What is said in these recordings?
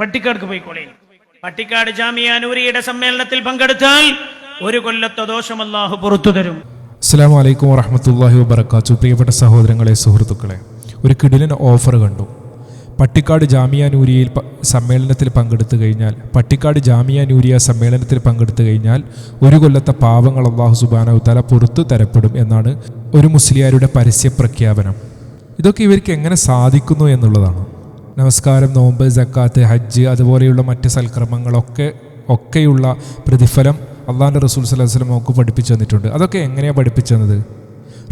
പട്ടിക്കാട് പോയിക്കോളേ. പട്ടിക്കാട് ജാമിയ നൂരിയുടെ സമ്മേളനത്തിൽ പങ്കെടുത്താൽ ഒരു കൊല്ലത്തെ ദോഷം അല്ലാഹു പുറത്തു തരും. അസ്സലാമു അലൈക്കും വറഹ്മത്തുള്ളാഹി വബറകാതുഹു. പ്രിയപ്പെട്ട സഹോദരങ്ങളെ, സുഹൃത്തുക്കളെ, ഒരു കിടിലൻ ഓഫർ കണ്ടു. പട്ടിക്കാട് ജാമിയ നൂരിയയിൽ സമ്മേളനത്തിൽ പങ്കെടുത്തു കഴിഞ്ഞാൽ, പട്ടിക്കാട് ജാമിയ നൂരിയ സമ്മേളനത്തിൽ പങ്കെടുത്തു കഴിഞ്ഞാൽ ഒരു കൊല്ലത്തെ പാവങ്ങൾ അല്ലാഹു സുബ്ഹാനഹു വ തആല പുറത്തു തരപ്പെടും എന്നാണ് ഒരു മുസ്ലിയാരുടെ പരസ്യ പ്രഖ്യാപനം. ഇതൊക്കെ ഇവർക്ക് എങ്ങനെ സാധിക്കുന്നു എന്നുള്ളതാണ്. നമസ്കാരം, നോമ്പ്, സക്കാത്ത്, ഹജ്ജ് അതുപോലെയുള്ള മറ്റ് സൽക്രമങ്ങളൊക്കെയുള്ള പ്രതിഫലം അള്ളാഹുവിൻ്റെ റസൂൽ സല്ലല്ലാഹു അലൈഹി വസല്ലം നമുക്ക് പഠിപ്പിച്ചു തന്നിട്ടുണ്ട്. അതൊക്കെ എങ്ങനെയാണ് പഠിപ്പിച്ചു തന്നത്?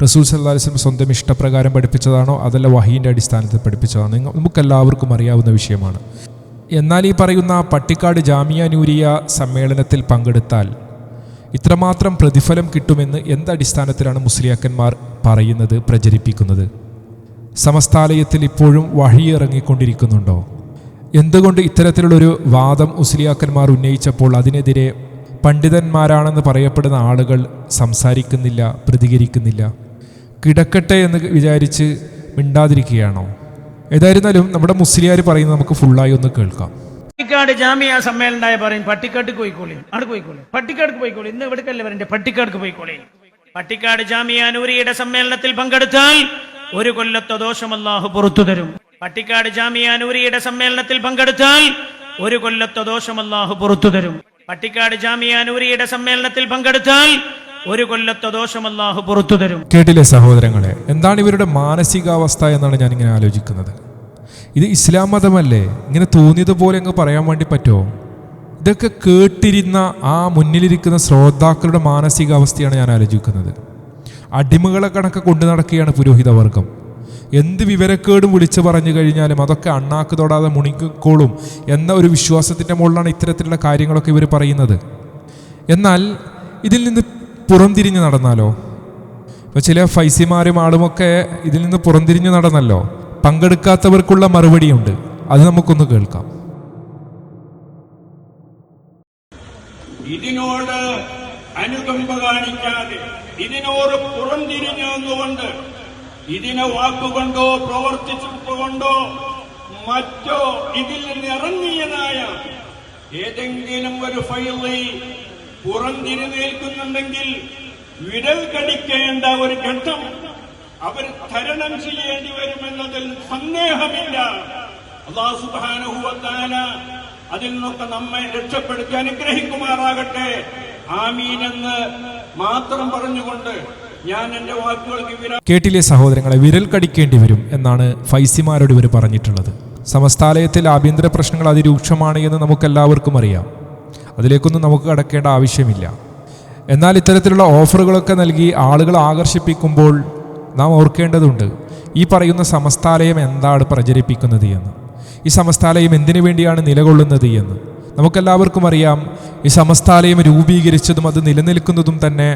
റസൂൽ സല്ലല്ലാഹു അലൈഹി വസല്ലം സ്വന്തം ഇഷ്ടപ്രകാരം പഠിപ്പിച്ചതാണോ അതല്ല വഹീൻ്റെ അടിസ്ഥാനത്തിൽ പഠിപ്പിച്ചതാണോ? നമുക്കെല്ലാവർക്കും അറിയാവുന്ന വിഷയമാണ്. എന്നാൽ ഈ പറയുന്ന പട്ടിക്കാട് ജാമിയ നൂരിയ സമ്മേളനത്തിൽ പങ്കെടുത്താൽ ഇത്രമാത്രം പ്രതിഫലം കിട്ടുമെന്ന് എന്തടിസ്ഥാനത്തിലാണ് മുസ്ലിയാക്കന്മാർ പറയുന്നത്, പ്രചരിപ്പിക്കുന്നത്? സമസ്താലയത്തിൽ ഇപ്പോഴും വഹി ഇറങ്ങിക്കൊണ്ടിരിക്കുന്നുണ്ടോ? എന്തുകൊണ്ട് ഇത്തരത്തിലുള്ളൊരു വാദം മുസ്ലിയാക്കന്മാർ ഉന്നയിച്ചപ്പോൾ അതിനെതിരെ പണ്ഡിതന്മാരാണെന്ന് പറയപ്പെടുന്ന ആളുകൾ സംസാരിക്കുന്നില്ല, പ്രതികരിക്കുന്നില്ല? കിടക്കട്ടെ എന്ന് വിചാരിച്ച് മിണ്ടാതിരിക്കുകയാണോ? ഏതായിരുന്നാലും നമ്മുടെ മുസ്ലിയാർ പറയുന്നത് നമുക്ക് ഫുള്ളായി ഒന്ന് കേൾക്കാം. പട്ടിക്കാട് ജാമിയ സമ്മേളനായ പറയും പട്ടിക്കാട് പോയിക്കോളേ, അവിടെ പോയിക്കോളേ, പട്ടിക്കാട് പോയിക്കോളേ. ഇന്ന് എവിടേക്കല്ലേ വരണ്ടേ? പട്ടിക്കാട് പോയിക്കോളേ. പട്ടിക്കാട് ജാമിയ നൂരിയുടെ സമ്മേളനത്തിൽ പങ്കെടുത്താൽ ഒരു കൊല്ലത്തെ ദോഷം അല്ലാഹു പുറത്തു തരും. പട്ടിക്കാട് ജാമിയ നൂരിയുടെ സമ്മേളനത്തിൽ പങ്കെടുത്താൽ ഒരു കൊല്ലത്തെ ദോഷം അല്ലാഹു പുറത്തു തരും. പട്ടിക്കാട് ജാമിയ നൂരിയുടെ സമ്മേളനത്തിൽ പങ്കെടുത്താൽ ഒരു കൊല്ലത്തെ ദോഷം അല്ലാഹു പുറത്തു തരും. കേട്ടില്ലേ സഹോദരങ്ങളെ? എന്താണ് ഇവരുടെ മാനസികാവസ്ഥ എന്നാണ് ഞാനിങ്ങനെ ആലോചിക്കുന്നത്. ഇത് ഇസ്ലാം മതമല്ലേ? ഇങ്ങനെ തോന്നിയതുപോലെ അങ്ങ് പറയാൻ വേണ്ടി പറ്റുമോ? ഇതൊക്കെ കേട്ടിരുന്ന ആ മുന്നിലിരിക്കുന്ന ശ്രോതാക്കളുടെ മാനസികാവസ്ഥയാണ് ഞാൻ ആലോചിക്കുന്നത്. അടിമകളെ കണക്ക് കൊണ്ടു നടക്കുകയാണ് പുരോഹിതവർഗം. എന്ത് വിവരക്കേടും വിളിച്ചു പറഞ്ഞു കഴിഞ്ഞാലും അതൊക്കെ അണ്ണാക്ക് തൊടാതെ മുണിക്കോളും എന്ന ഒരു വിശ്വാസത്തിൻ്റെ മുകളിലാണ് ഇത്തരത്തിലുള്ള കാര്യങ്ങളൊക്കെ ഇവർ പറയുന്നത്. എന്നാൽ ഇതിൽ നിന്ന് പുറംതിരിഞ്ഞ് നടന്നാലോ? ഇപ്പോൾ ചില ഫൈസിമാരും ആളുമൊക്കെ ഇതിൽ നിന്ന് പുറംതിരിഞ്ഞ് നടന്നല്ലോ. പങ്കെടുക്കാത്തവർക്കുള്ള മറുപടിയുണ്ട്, അത് നമുക്കൊന്ന് കേൾക്കാം. ഇതിനോട് അനുകമ്പ കാണിക്കാതെ, ഇതിനോട് പുറംതിരിഞ്ഞു നിന്നുകൊണ്ട്, ഇതിനെ വാക്കുകൊണ്ടോ പ്രവർത്തിച്ചുകൊണ്ടോ മറ്റോ ഇതിൽ നിന്ന് ഇറങ്ങിയതായ ഏതെങ്കിലും ഒരു ഫൈളി പുറംതിരിഞ്ഞേൽക്കുന്നുണ്ടെങ്കിൽ വിരൽ കടിക്കേണ്ട ഒരു ഘട്ടം അവർ തരണം ചെയ്യേണ്ടി വരുമെന്നതിൽ സന്ദേഹമില്ല. അല്ലാഹു സുബ്ഹാനഹു വ തആല അതിൽ നിന്നൊക്കെ നമ്മെ രക്ഷപ്പെടുത്തി അനുഗ്രഹിക്കുമാറാകട്ടെ. ആമീൻ എന്ന് മാത്രം പറഞ്ഞുകൊണ്ട് ഞാൻ എന്റെ വാക്കുകൾക്ക് കേട്ടില്ലേ സഹോദരങ്ങളെ? വിരൽ കടിക്കേണ്ടി വരും എന്നാണ് ഫൈസിമാരോട് ഇവർ പറഞ്ഞിട്ടുള്ളത്. സമസ്താലയത്തിൽ ആഭ്യന്തര പ്രശ്നങ്ങൾ അതിരൂക്ഷമാണ് എന്ന് നമുക്കെല്ലാവർക്കും അറിയാം. അതിലേക്കൊന്നും നമുക്ക് കടക്കേണ്ട ആവശ്യമില്ല. എന്നാൽ ഇത്തരത്തിലുള്ള ഓഫറുകളൊക്കെ നൽകി ആളുകളെ ആകർഷിപ്പിക്കുമ്പോൾ നാം ഓർക്കേണ്ടതുണ്ട്, ഈ പറയുന്ന സമസ്താലയം എന്താണ് പ്രചരിപ്പിക്കുന്നത് എന്ന്, ഈ സമസ്താലയം എന്തിനു വേണ്ടിയാണ് നിലകൊള്ളുന്നത് എന്ന്. നമുക്കെല്ലാവർക്കും അറിയാം, ഈ സമസ്താലയം രൂപീകരിച്ചതും അത് നിലനിൽക്കുന്നതും തന്നെ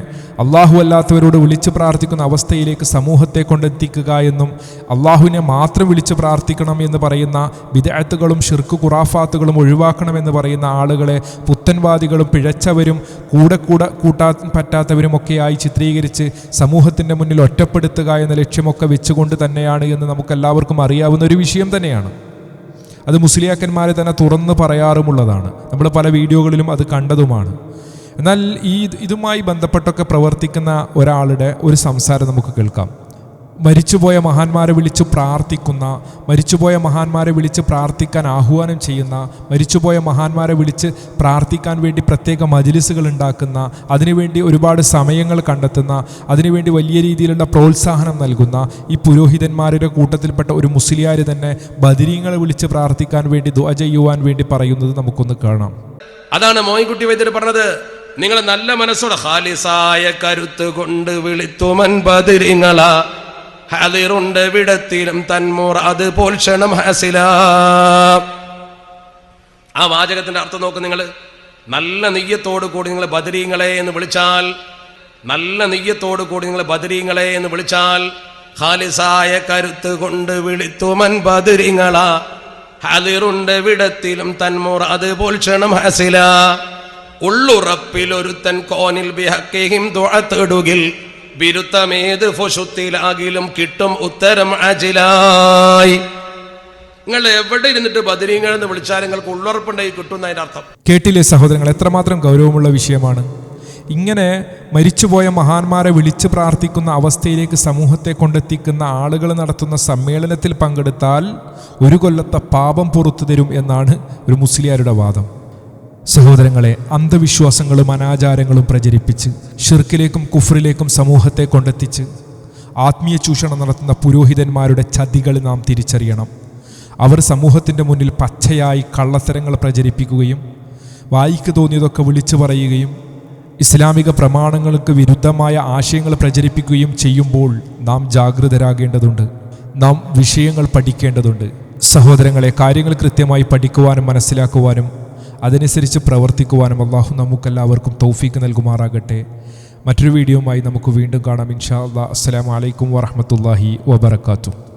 അള്ളാഹു അല്ലാത്തവരോട് വിളിച്ചു പ്രാർത്ഥിക്കുന്ന അവസ്ഥയിലേക്ക് സമൂഹത്തെ കൊണ്ടെത്തിക്കുക എന്നും, അള്ളാഹുവിനെ മാത്രം വിളിച്ചു പ്രാർത്ഥിക്കണം എന്ന് പറയുന്ന ബിദ്അത്തുകളും ഷിർക്ക് ഖുറാഫാത്തുകളും ഒഴിവാക്കണമെന്ന് പറയുന്ന ആളുകളെ പുത്തൻവാദികളും പിഴച്ചവരും കൂട്ടാൻ പറ്റാത്തവരുമൊക്കെയായി ചിത്രീകരിച്ച് സമൂഹത്തിൻ്റെ മുന്നിൽ ഒറ്റപ്പെടുത്തുക എന്ന ലക്ഷ്യമൊക്കെ വെച്ചുകൊണ്ട് തന്നെയാണ് എന്ന് നമുക്കെല്ലാവർക്കും അറിയാവുന്ന ഒരു വിഷയം തന്നെയാണ്. അത് മുസ്ലിയാക്കന്മാരെ തന്നെ തുറന്ന് പറയാറുമുള്ളതാണ്. നമ്മൾ പല വീഡിയോകളിലും അത് കണ്ടതുമാണ്. എന്നാൽ ഇതുമായി ബന്ധപ്പെട്ടൊക്കെ പ്രവർത്തിക്കുന്ന ഒരാളുടെ ഒരു സംസാരം നമുക്ക് കേൾക്കാം. മരിച്ചുപോയ മഹാന്മാരെ വിളിച്ച് പ്രാർത്ഥിക്കുന്ന, മരിച്ചുപോയ മഹാന്മാരെ വിളിച്ച് പ്രാർത്ഥിക്കാൻ ആഹ്വാനം ചെയ്യുന്ന, മരിച്ചുപോയ മഹാന്മാരെ വിളിച്ച് പ്രാർത്ഥിക്കാൻ വേണ്ടി പ്രത്യേക മജ്‌ലിസുകൾ ഉണ്ടാക്കുന്ന, അതിനുവേണ്ടി ഒരുപാട് സമയങ്ങൾ കണ്ടെത്തുന്ന, അതിനുവേണ്ടി വലിയ രീതിയിലുള്ള പ്രോത്സാഹനം നൽകുന്ന ഈ പുരോഹിതന്മാരുടെ കൂട്ടത്തിൽപ്പെട്ട ഒരു മുസ്ലിയാർ തന്നെ ബദരീങ്ങളെ വിളിച്ച് പ്രാർത്ഥിക്കാൻ വേണ്ടി ദുആ ചെയ്യുവാൻ വേണ്ടി പറയുന്നത് നമുക്കൊന്ന് കാണാം. അതാണ് മോയിൻകുട്ടി വൈദ്യർ പറഞ്ഞത്. നിങ്ങൾ നല്ല മനസ്സോടെ ഖാലിസായ കരുത്ത് കൊണ്ട് വിളിത്തുമൻ ബദരീങ്ങളാ, ഹാദിറുണ്ട് വിടത്തിലും തന്മൂർ അത് പോൽഷണം ഹാസില. ആ വാചകത്തിന്റെ അർത്ഥം നോക്ക് നിങ്ങൾ. നല്ല നെയ്യത്തോടു കൂടി നിങ്ങൾ ബദരീങ്ങളെ എന്ന് വിളിച്ചാൽ, നല്ല നെയ്യത്തോടു കൂടി നിങ്ങൾ ബദരീങ്ങളെ എന്ന് വിളിച്ചാൽ, ഖാലിസായ കരുത്ത് കൊണ്ട് വിളിത്തുമൻ ബദരീങ്ങളാ, ഹാദിറുണ്ട് വിടത്തിലും തന്മൂർ അത് പോൽഷണം ഹാസില. ഉള്ളുറപ്പിലൊരുത്തൻ കോനിൽ ബിഹഖിഹിം ദുആ തേടുകിൽ, ബിരുത്തമേത് ഫുശുത്തിലാകിലും കിട്ടും ഉത്തരം അജിലായി. നിങ്ങൾ എവിടെ ഇരുന്നിട്ട് ബദരീങ്ങൾ എന്ന് വിളിച്ചാൽ നിങ്ങൾക്ക് ഉള്ളുറപ്പുണ്ടായി കിട്ടുന്ന അതിന്റെ അർത്ഥം. കേട്ടില്ലേ സഹോദരങ്ങൾ, എത്രമാത്രം ഗൗരവമുള്ള വിഷയമാണ്. ഇങ്ങനെ മരിച്ചുപോയ മഹാന്മാരെ വിളിച്ച് പ്രാർത്ഥിക്കുന്ന അവസ്ഥയിലേക്ക് സമൂഹത്തെ കൊണ്ടെത്തിക്കുന്ന ആളുകൾ നടത്തുന്ന സമ്മേളനത്തിൽ പങ്കെടുത്താൽ ഒരു കൊല്ലത്തെ പാപം പുറത്തു തരും എന്നാണ് ഒരു മുസ്ലിയാരുടെ വാദം. സഹോദരങ്ങളെ, അന്ധവിശ്വാസങ്ങളും അനാചാരങ്ങളും പ്രചരിപ്പിച്ച് ഷിർക്കിലേക്കും കുഫ്രിലേക്കും സമൂഹത്തെ കൊണ്ടെത്തിച്ച് ആത്മീയ ചൂഷണം നടത്തുന്ന പുരോഹിതന്മാരുടെ ചതികൾ നാം തിരിച്ചറിയണം. അവർ സമൂഹത്തിൻ്റെ മുന്നിൽ പച്ചയായി കള്ളത്തരങ്ങൾ പ്രചരിപ്പിക്കുകയും വായിക്ക് തോന്നിയതൊക്കെ വിളിച്ചു പറയുകയും ഇസ്ലാമിക പ്രമാണങ്ങൾക്ക് വിരുദ്ധമായ ആശയങ്ങൾ പ്രചരിപ്പിക്കുകയും ചെയ്യുമ്പോൾ നാം ജാഗൃതരാകേണ്ടതുണ്ട്. നാം വിഷയങ്ങൾ പഠിക്കേണ്ടതുണ്ട്. സഹോദരങ്ങളെ, കാര്യങ്ങൾ കൃത്യമായി പഠിക്കുവാനും മനസ്സിലാക്കുവാനും അതനുസരിച്ച് പ്രവർത്തിക്കുവാനും അള്ളാഹു നമുക്കെല്ലാവർക്കും തൗഫീക്ക് നൽകുമാറാകട്ടെ. മറ്റൊരു വീഡിയോയുമായി നമുക്ക് വീണ്ടും കാണാം ഇൻഷാ അല്ലാഹ്. അസ്സലാമു അലൈക്കും വറഹ്മത്തുള്ളാഹി വബറകാതുഹു.